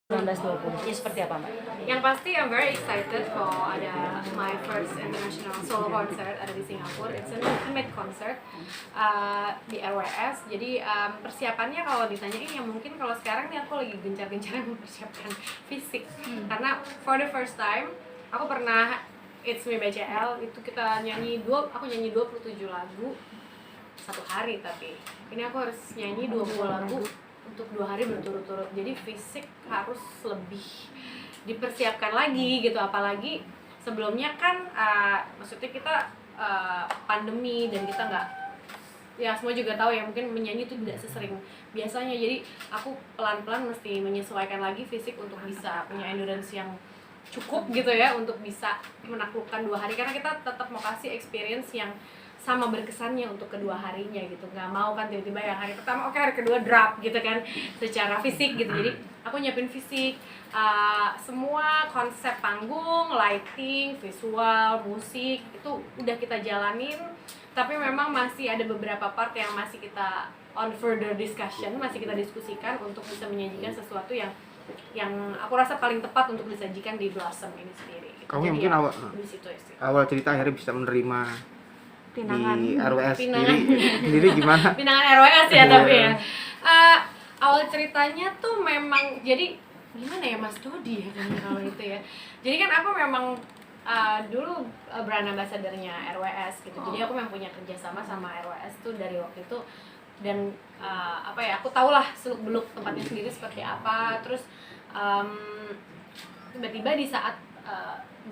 19-20 ini seperti apa Mbak? Yang pasti I'm very excited kalau ada my first international solo concert ada di Singapura. It's an intimate concert di RWS. Jadi persiapannya kalau ditanyain ya mungkin kalau sekarang nih aku lagi gencar-gencarnya mempersiapkan fisik. Karena for the first time aku pernah It's Me BCL itu kita aku nyanyi 27 lagu satu hari, tapi ini aku harus nyanyi 20 lagu untuk 2 hari berturut-turut. Jadi fisik harus lebih dipersiapkan lagi gitu, apalagi sebelumnya kan maksudnya kita pandemi dan kita nggak, ya semua juga tahu ya, mungkin menyanyi itu tidak sesering biasanya. Jadi aku pelan-pelan mesti menyesuaikan lagi fisik untuk bisa punya endurance yang cukup gitu ya, untuk bisa menaklukkan 2 hari, karena kita tetap mau kasih experience yang sama berkesannya untuk kedua harinya gitu. Nggak mau kan tiba-tiba yang hari pertama oke, hari kedua drop gitu kan secara fisik gitu. Jadi aku nyiapin fisik, semua konsep panggung, lighting, visual, musik itu udah kita jalanin. Tapi memang masih ada beberapa part yang masih kita on further discussion, masih kita diskusikan untuk bisa menyajikan sesuatu yang aku rasa paling tepat untuk disajikan di Blossom ini sendiri gitu. Kamu mungkin awal cerita akhirnya bisa menerima pinangan di RWS sendiri gimana? Pinangan RWS ya, tapi ya awal ceritanya tuh memang jadi gimana ya, Mas Dodi ya kan kalau itu ya. Jadi kan aku memang dulu brand ambassador-nya RWS gitu. Jadi aku memang punya kerjasama sama RWS tuh dari waktu itu, dan aku tahulah seluk beluk tempatnya sendiri seperti apa. Terus tiba-tiba di saat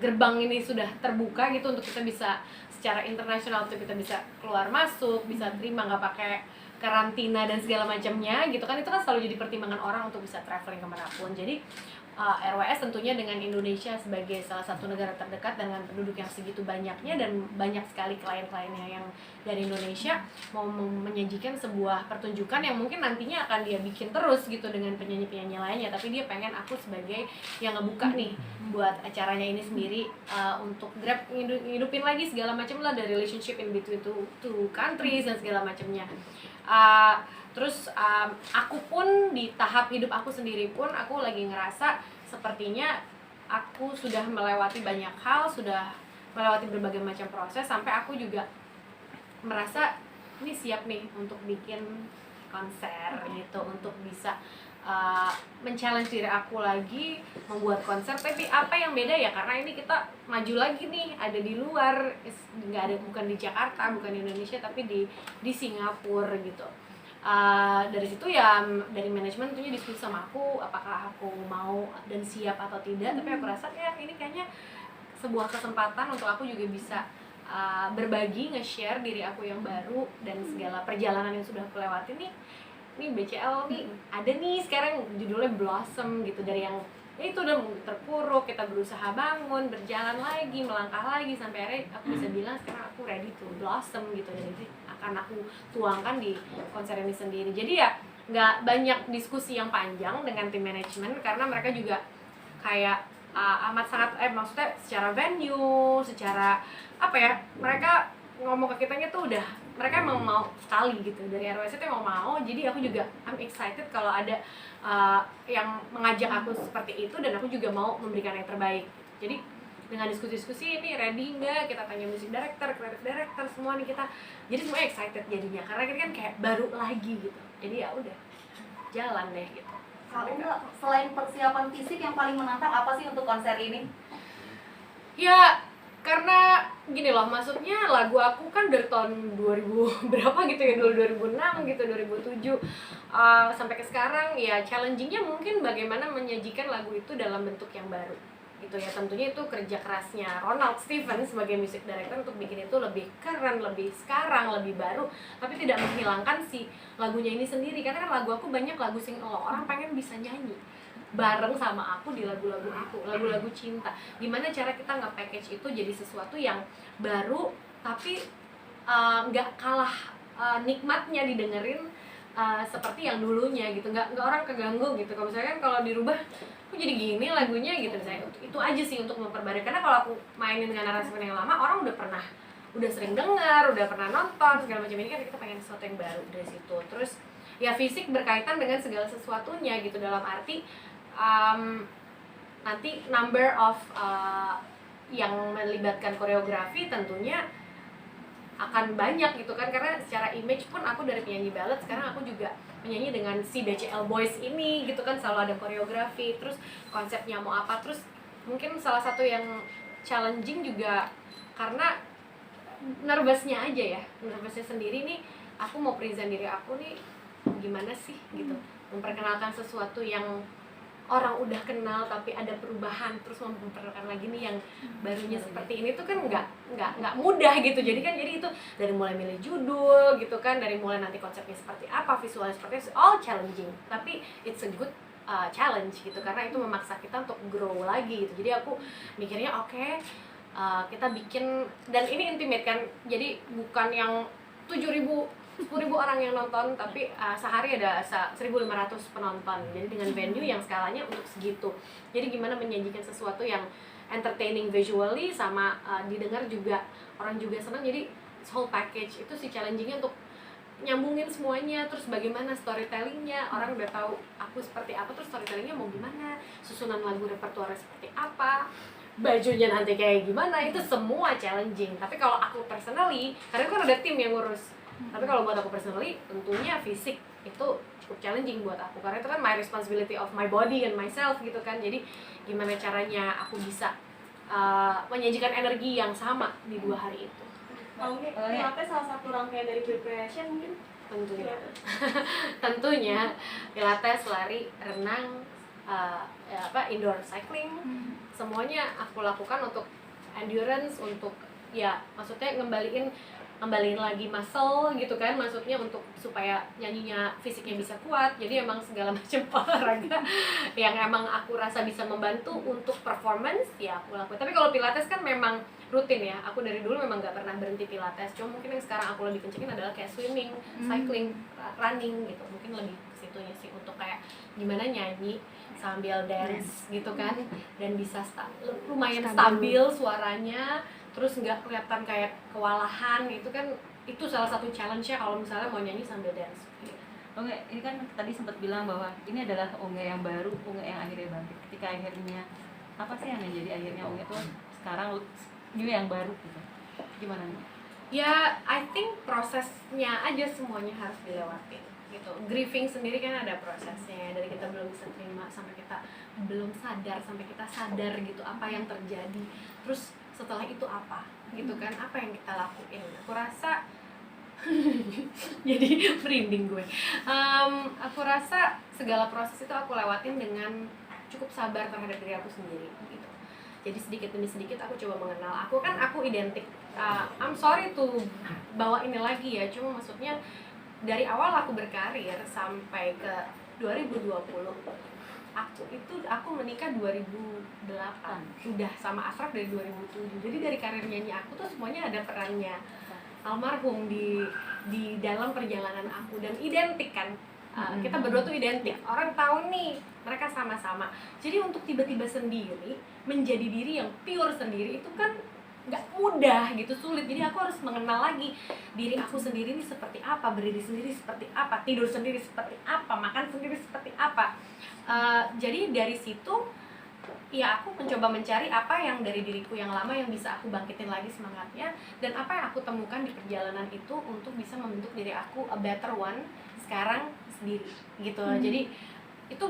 gerbang ini sudah terbuka gitu untuk kita bisa secara internasional, untuk kita bisa keluar masuk, bisa terima nggak pakai karantina dan segala macamnya gitu kan, itu kan selalu jadi pertimbangan orang untuk bisa traveling kemanapun. Jadi RWS tentunya dengan Indonesia sebagai salah satu negara terdekat dengan penduduk yang segitu banyaknya dan banyak sekali klien-kliennya yang dari Indonesia, mau menyajikan sebuah pertunjukan yang mungkin nantinya akan dia bikin terus gitu dengan penyanyi-penyanyi lainnya, tapi dia pengen aku sebagai yang ngebuka nih buat acaranya ini sendiri, untuk grab ngidupin lagi segala macam lah, dari relationship in between two countries dan segala macamnya. Terus aku pun di tahap hidup aku sendiri pun aku lagi ngerasa sepertinya aku sudah melewati banyak hal, sudah melewati berbagai macam proses, sampai aku juga merasa ini siap nih untuk bikin konser gitu, untuk bisa men-challenge diri aku lagi membuat konser. Tapi apa yang beda ya, karena ini kita maju lagi nih, ada di luar, nggak ada, bukan di Jakarta, bukan di Indonesia, tapi di Singapura gitu. Dari situ ya dari manajemen tentunya diskusi sama aku apakah aku mau dan siap atau tidak. Tapi aku rasa ya ini kayaknya sebuah kesempatan untuk aku juga bisa berbagi, nge-share diri aku yang baru dan segala perjalanan yang sudah aku lewati nih. Ini BCL nih ada nih sekarang judulnya Blossom gitu, dari yang itu udah terpuruk, kita berusaha bangun, berjalan lagi, melangkah lagi, sampai akhirnya aku bisa bilang sekarang aku ready to blossom gitu. Dan itu akan aku tuangkan di konser ini sendiri. Jadi ya nggak banyak diskusi yang panjang dengan tim manajemen, karena mereka juga kayak amat sangat maksudnya secara venue, secara apa ya, mereka ngomong ke kitanya tuh udah, mereka emang mau sekali gitu, dari RWS itu emang mau. Jadi aku juga I'm excited kalau ada yang mengajak aku seperti itu, dan aku juga mau memberikan yang terbaik. Jadi dengan diskusi-diskusi ini ready nggak, kita tanya music director, creative director, semua nih kita, jadi semua excited jadinya, karena ini kan kayak baru lagi gitu. Jadi ya udah jalan deh gitu. Kalau enggak, selain persiapan fisik, yang paling menantang apa sih untuk konser ini? Ya karena gini loh, maksudnya lagu aku kan dari tahun 2000 berapa gitu ya, 2006 gitu, 2007 sampai ke sekarang. Ya challengingnya mungkin bagaimana menyajikan lagu itu dalam bentuk yang baru gitu ya. Tentunya itu kerja kerasnya Ronald Stevens sebagai music director untuk bikin itu lebih keren, lebih sekarang, lebih baru, tapi tidak menghilangkan si lagunya ini sendiri. Karena kan lagu aku banyak lagu sing orang pengen bisa nyanyi bareng sama aku di lagu-lagu aku, lagu-lagu cinta. Gimana cara kita nge-package itu jadi sesuatu yang baru tapi nggak kalah nikmatnya didengerin seperti yang dulunya gitu, nggak orang keganggu gitu. Kalau misalkan kalau dirubah kok jadi gini lagunya gitu, misalnya itu aja sih untuk memperbarui. Karena kalau aku mainin dengan aransemen yang lama, orang udah sering dengar, udah pernah nonton segala macam. Ini kan kita pengen sesuatu yang baru dari situ. Terus ya fisik berkaitan dengan segala sesuatunya gitu, dalam arti nanti number of yang melibatkan koreografi tentunya akan banyak gitu kan, karena secara image pun aku dari penyanyi ballad sekarang aku juga menyanyi dengan si BCL Boys ini gitu kan, selalu ada koreografi, terus konsepnya mau apa, terus mungkin salah satu yang challenging juga karena nervousnya aja ya, nervousnya sendiri nih, aku mau present diri aku nih gimana sih gitu, memperkenalkan sesuatu yang orang udah kenal tapi ada perubahan, terus memperkenalkan lagi nih yang barunya seperti ini tuh kan nggak mudah gitu. Jadi itu dari mulai milih judul gitu kan, dari mulai nanti konsepnya seperti apa, visualnya seperti apa, all challenging, tapi it's a good challenge gitu, karena itu memaksa kita untuk grow lagi gitu. Jadi aku mikirnya oke, kita bikin, dan ini intimate kan, jadi bukan yang 7.000 10.000 orang yang nonton, tapi sehari ada 1.500 penonton. Jadi dengan venue yang skalanya untuk segitu. Jadi gimana menyajikan sesuatu yang entertaining visually sama didengar juga orang juga senang. Jadi whole package itu sih challengingnya, untuk nyambungin semuanya. Terus bagaimana storytellingnya, orang udah tahu aku seperti apa, terus storytellingnya mau gimana, susunan lagu repertuarnya seperti apa, bajunya nanti kayak gimana, itu semua challenging. Tapi kalau aku personally, karena kan ada tim yang ngurus, tapi kalau buat aku personally, tentunya fisik itu cukup challenging buat aku, karena itu kan my responsibility of my body and myself gitu kan. Jadi gimana caranya aku bisa menyajikan energi yang sama di 2 hari itu. Oke, Pilates salah satu rangkaian dari preparation mungkin? Tentunya Pilates, lari, renang, indoor cycling, semuanya aku lakukan untuk endurance, untuk ya maksudnya ngembaliin lagi muscle gitu kan, maksudnya untuk supaya nyanyinya fisiknya bisa kuat. Jadi emang segala macam olahraga yang emang aku rasa bisa membantu untuk performance ya aku lakukan. Tapi kalau Pilates kan memang rutin ya, aku dari dulu memang gak pernah berhenti Pilates. Cuma mungkin yang sekarang aku lebih kencengin adalah kayak swimming, cycling, running gitu, mungkin lebih ke situnya sih, untuk kayak gimana nyanyi sambil dance gitu kan, dan bisa lumayan stabil suaranya, terus nggak kelihatan kayak kewalahan. Itu kan, itu salah satu challenge-nya kalau misalnya mau nyanyi sambil dance. Oke, ini kan tadi sempat bilang bahwa ini adalah Onge yang baru, Onge yang akhirnya bangkit. Ketika akhirnya, apa sih yang menjadi akhirnya Onge itu sekarang new yang baru gitu? Gimana nih? Ya, I think prosesnya aja semuanya harus dilewatin gitu. Grieving sendiri kan ada prosesnya, dari kita belum bisa terima sampai kita belum sadar, sampai kita sadar gitu apa yang terjadi. Terus setelah itu apa gitu kan, apa yang kita lakuin. Aku rasa jadi merinding gue. Aku rasa segala proses itu aku lewatin dengan cukup sabar terhadap diri aku sendiri gitu. Jadi sedikit demi sedikit aku coba mengenal aku identik. I'm sorry tuh bawa ini lagi ya, cuma maksudnya dari awal aku berkarir sampai ke 2020, aku menikah 2008, udah sama Ashraf dari 2007. Jadi dari karir nyanyi aku tuh semuanya ada perannya almarhum di dalam perjalanan aku, dan identik kan. Kita berdua tuh identik, orang tahu nih mereka sama-sama. Jadi untuk tiba-tiba sendiri menjadi diri yang pure sendiri itu kan nggak mudah gitu, sulit. Jadi aku harus mengenal lagi diri aku sendiri ini seperti apa, berdiri sendiri seperti apa, tidur sendiri seperti apa, makan sendiri seperti apa. Jadi dari situ ya aku mencoba mencari apa yang dari diriku yang lama yang bisa aku bangkitin lagi semangatnya, dan apa yang aku temukan di perjalanan itu untuk bisa membentuk diri aku a better one sekarang sendiri gitu. Jadi itu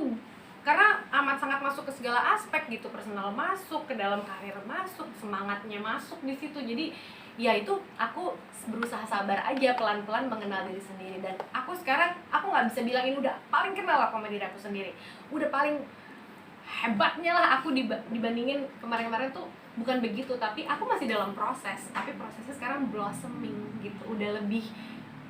karena amat sangat masuk ke segala aspek gitu, personal masuk, ke dalam karir masuk, semangatnya masuk di situ. Jadi ya itu aku berusaha sabar aja, pelan-pelan mengenal diri sendiri. Dan aku sekarang, aku nggak bisa bilang ini udah paling kenal aku sama diri aku sendiri, udah paling hebatnya lah aku dibandingin kemarin-kemarin tuh, bukan begitu. Tapi aku masih dalam proses, tapi prosesnya sekarang blossoming gitu, udah lebih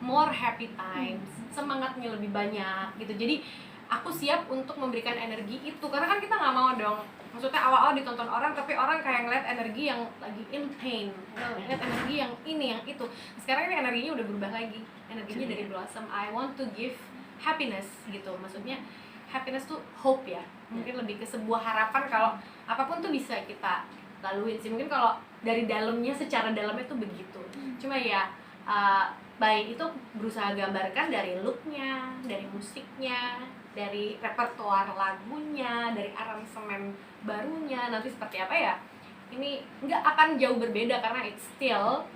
more happy times, semangatnya lebih banyak gitu. Jadi aku siap untuk memberikan energi itu, karena kan kita nggak mau dong, maksudnya awal-awal ditonton orang tapi orang kayak ngeliat energi yang lagi in pain, ngeliat energi yang ini yang itu. Sekarang ini energinya udah berubah lagi, energinya dari blossom. I want to give happiness gitu, maksudnya happiness tuh hope ya, mungkin lebih ke sebuah harapan kalau apapun tuh bisa kita laluin sih. Mungkin kalau dari dalamnya, secara dalamnya tuh begitu. Cuma ya baik itu berusaha gambarkan dari looknya, dari musiknya, dari repertoar lagunya, dari aransemen barunya, nanti seperti apa ya, ini nggak akan jauh berbeda karena it's still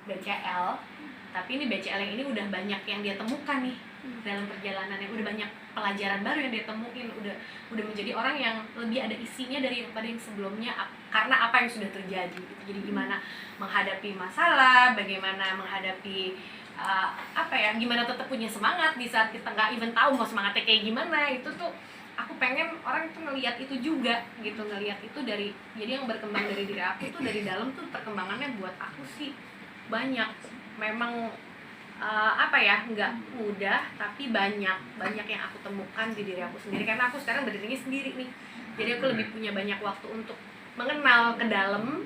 BCL, tapi ini BCL yang ini udah banyak yang dia temukan nih dalam perjalanannya, udah banyak pelajaran baru yang dia temuin, udah menjadi orang yang lebih ada isinya daripada yang sebelumnya karena apa yang sudah terjadi gitu. Jadi gimana menghadapi masalah, bagaimana menghadapi gimana tetap punya semangat di saat kita nggak even tahu mau semangatnya kayak gimana. Itu tuh aku pengen orang tuh ngelihat itu juga gitu, ngelihat itu dari, jadi yang berkembang dari diri aku tuh dari dalam tuh perkembangannya buat aku sih banyak. Memang nggak mudah, tapi banyak yang aku temukan di diri aku sendiri karena aku sekarang berdirinya sendiri nih, jadi aku lebih punya banyak waktu untuk mengenal ke dalam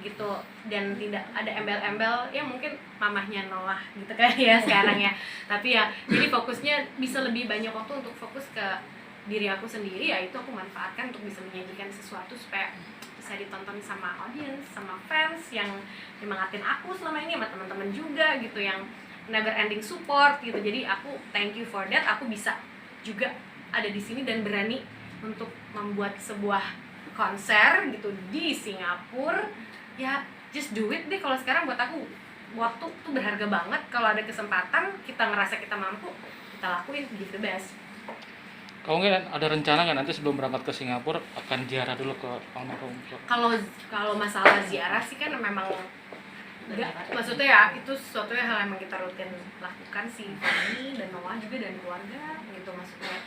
gitu, dan tidak ada embel-embel ya mungkin mamahnya Noah gitu kan ya sekarang ya, tapi ya jadi fokusnya bisa lebih banyak waktu untuk fokus ke diri aku sendiri, ya itu aku manfaatkan untuk bisa menyajikan sesuatu supaya bisa ditonton sama audience, sama fans yang nyemangatin aku selama ini, sama teman-teman juga gitu yang never ending support gitu. Jadi aku thank you for that, aku bisa juga ada di sini dan berani untuk membuat sebuah konser gitu di Singapura. Ya just do it deh, kalau sekarang buat aku waktu tuh berharga banget, kalau ada kesempatan kita ngerasa kita mampu, kita lakuin, give the best. Kamu mungkin ada rencana nggak nanti sebelum berangkat ke Singapura akan ziarah dulu ke almarhum? Kalau masalah ziarah sih kan memang enggak, maksudnya ya itu sesuatu hal yang kita rutin lakukan sih, Fanny dan Noah juga dan keluarga gitu maksudnya.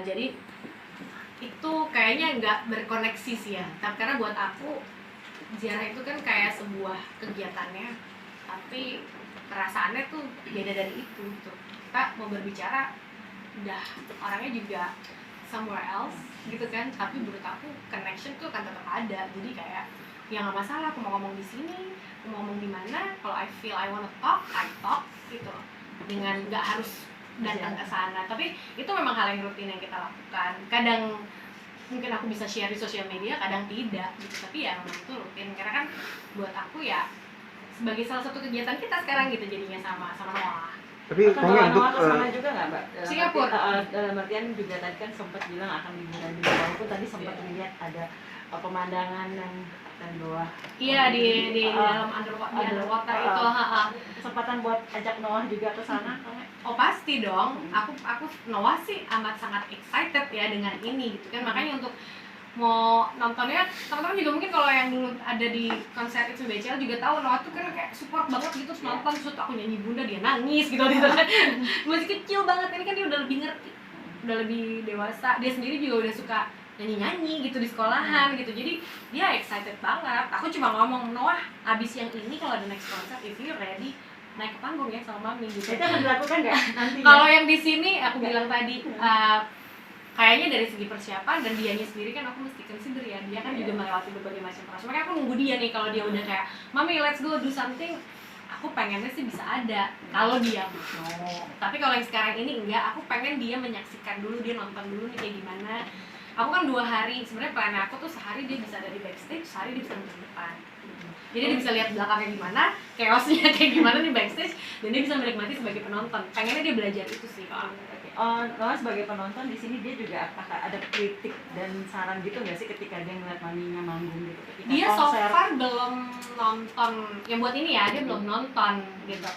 Jadi itu kayaknya nggak berkoneksi sih ya, tapi karena buat aku ziarah itu kan kayak sebuah kegiatannya, tapi perasaannya tuh beda dari itu gitu. Kita mau berbicara udah orangnya juga somewhere else gitu kan, tapi menurut aku connection tuh kan tetap ada. Jadi kayak ya nggak masalah aku mau ngomong di sini, aku mau ngomong di mana, kalau I feel I wanna talk, I talk gitu, dengan nggak harus datang ke sana. Tapi itu memang hal yang rutin yang kita lakukan. Kadang mungkin aku bisa share di sosial media, kadang tidak gitu, tapi ya memang itu rutin karena kan buat aku ya sebagai salah satu kegiatan kita sekarang gitu jadinya sama Noah. Tapi Akan pokoknya untuk kesana juga nggak Mbak? Singapura. Dalam artian juga tadi kan sempat bilang akan liburan di bawah, walaupun tadi sempat lihat ada pemandangan yang dan bawah. Iya di dalam underwater itu. Kesempatan buat ajak Noah juga ke sana. Oh pasti dong, aku Noah sih amat sangat excited ya dengan ini gitu kan, makanya untuk mau nontonnya teman-teman juga mungkin kalau yang dulu ada di konser itu BCL juga tahu Noah tuh kan kayak support banget gitu, nonton terus aku nyanyi Bunda dia nangis gitu kan masih kecil banget, ini kan dia udah lebih ngerti, udah lebih dewasa, dia sendiri juga udah suka nyanyi gitu di sekolahan gitu, jadi dia excited banget. Aku cuma ngomong Noah abis yang ini kalau ada next concert if you ready naik ke panggung ya sama mami gitu. Itu akan dilakukan nggak nanti? Kalau yang di sini aku bilang tadi kayaknya dari segi persiapan dan dianya sendiri kan aku mesti consider ya, dia kan juga melewati berbagai macam proses. Makanya aku nunggu dia nih, kalau dia udah kayak mami let's go do something, aku pengennya sih bisa ada kalau dia mau. Tapi kalau yang sekarang ini enggak, aku pengen dia menyaksikan dulu, dia nonton dulu nih kayak gimana. Aku kan 2 hari, sebenarnya plannya aku tuh sehari dia bisa ada di backstage, sehari dia bisa nonton depan. Jadi dia bisa lihat belakangnya gimana, chaosnya kayak gimana di backstage, dan dia bisa menikmati sebagai penonton. Pengennya dia belajar itu sih. Noah sebagai penonton di sini dia juga apakah ada kritik dan saran gitu nggak sih ketika dia ngeliat maminya manggung gitu? Ketika Dia so konser, far belum nonton, yang buat ini ya dia belum nonton gitu.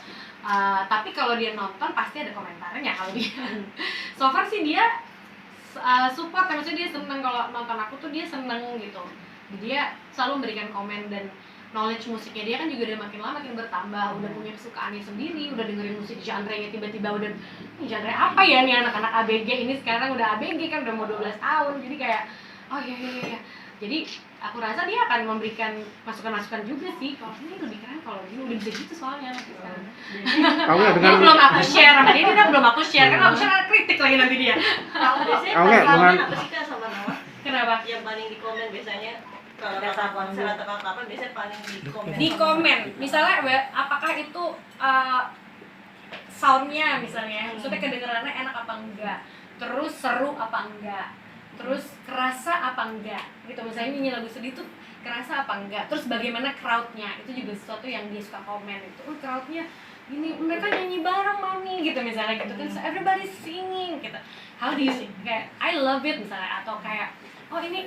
Tapi kalau dia nonton pasti ada komentarnya kalau dia. So far sih dia support, maksudnya dia seneng kalau nonton aku tuh, dia seneng gitu. Dia selalu memberikan komen, dan knowledge musiknya dia kan juga udah makin lama makin bertambah, udah punya kesukaannya sendiri, udah dengerin musik genre-nya tiba-tiba udah ini genre apa ya nih anak-anak ABG ini sekarang udah ABG kan udah mau 12 tahun, jadi kayak oh iya. Jadi aku rasa dia akan memberikan masukan-masukan juga sih, kalau ini lebih keren kalau gini, udah bisa gitu soalnya nanti sekarang. kamu ya Jadi dengan belum aku share sama dia, dia belum aku share, kan aku share kritik lagi nanti dia. Kalau biasanya Kamu ya dengan apa sih Kak sama Noah? Kenapa? Yang paling di komen biasanya kalau konser atau kapan biasanya paling di komen. Di komen, misalnya apakah itu soundnya misalnya, maksudnya kedengarannya enak apa enggak, terus seru apa enggak, terus kerasa apa enggak gitu. Misalnya nyanyi lagu sedih tuh kerasa apa enggak, terus bagaimana crowdnya, itu juga sesuatu yang dia suka komen itu. Crowdnya ini mereka nyanyi bareng mami gitu misalnya gitu kan, so everybody singing gitu, how do you kayak I love it misalnya, atau kayak oh ini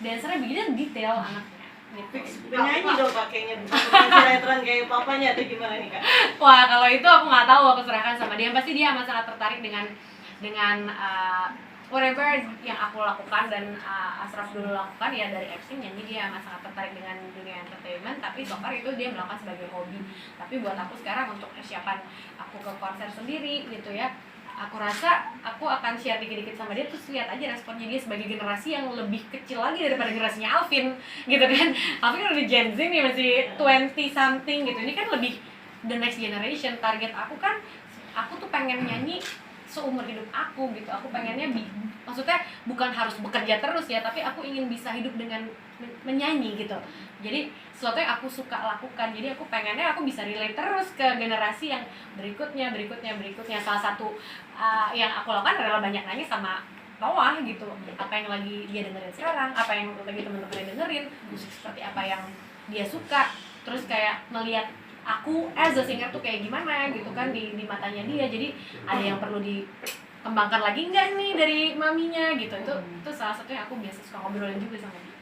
dancernya begini detail anaknya gitu. Penyanyi dong kakeknya, bukan sinetron kayak papanya atau gimana nih Kak? Wah kalau itu aku nggak tahu, aku serahkan sama dia, pasti dia amat sangat tertarik dengan whatever yang aku lakukan dan Ashraf dulu lakukan ya, dari acting nyanyi dia amat sangat tertarik dengan dunia entertainment, tapi so far itu dia melakukan sebagai hobi. Tapi buat aku sekarang untuk persiapan aku ke konser sendiri gitu ya, aku rasa aku akan share dikit-dikit sama dia, terus lihat aja responnya dia sebagai generasi yang lebih kecil lagi daripada generasinya Alvin gitu kan. Alvin kan udah Gen Z nih, masih 20 something gitu, ini kan lebih the next generation. Target aku kan, aku tuh pengen nyanyi seumur hidup aku gitu, aku pengennya maksudnya bukan harus bekerja terus ya, tapi aku ingin bisa hidup dengan menyanyi gitu. Jadi sesuatu yang aku suka lakukan, jadi aku pengennya aku bisa relate terus ke generasi yang berikutnya. Salah satu yang aku lakukan adalah banyak nanya sama Noah gitu, apa yang lagi dia dengerin sekarang, apa yang lagi temen-temennya dengerin, musik seperti apa yang dia suka, terus kayak melihat aku as a singer tuh kayak gimana gitu kan di matanya dia. Jadi ada yang perlu dikembangkan lagi nggak nih dari maminya gitu, itu salah satu yang aku biasa suka ngobrolin juga sama dia.